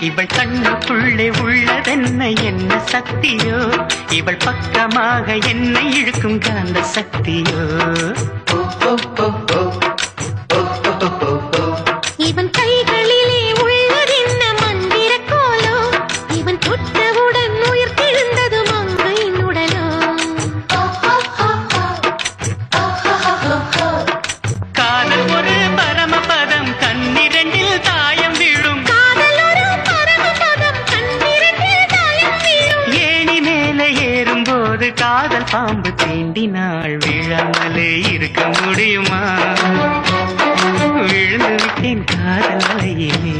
இவள் கண்ணுக்குள்ளே உள்ளதென்ன என்ன சக்தியோ இவள் பக்கமாக என்னை இழுக்கும் காந்த சக்தியோ இவன் கைகளிலே உள்ளதென்ன மந்திர கோலோ இவன் தொட்டவுடன் உயிர் தெழுந்தது மங்கையின் உடலோ காதல் ஒரு பரமபதம் கண்ணிரண்டில் தாயம் விழும் காதல் ஒரு பரமபதம் கண்ணிரண்டில் தாயம் விழும் ஏணி மேலே ஏறும்போது காதல் பாம்பு தீண்டினாள் விழாமலே இருக்க முடியுமா விழுந்து விட்டேன் காதல் அலையிலே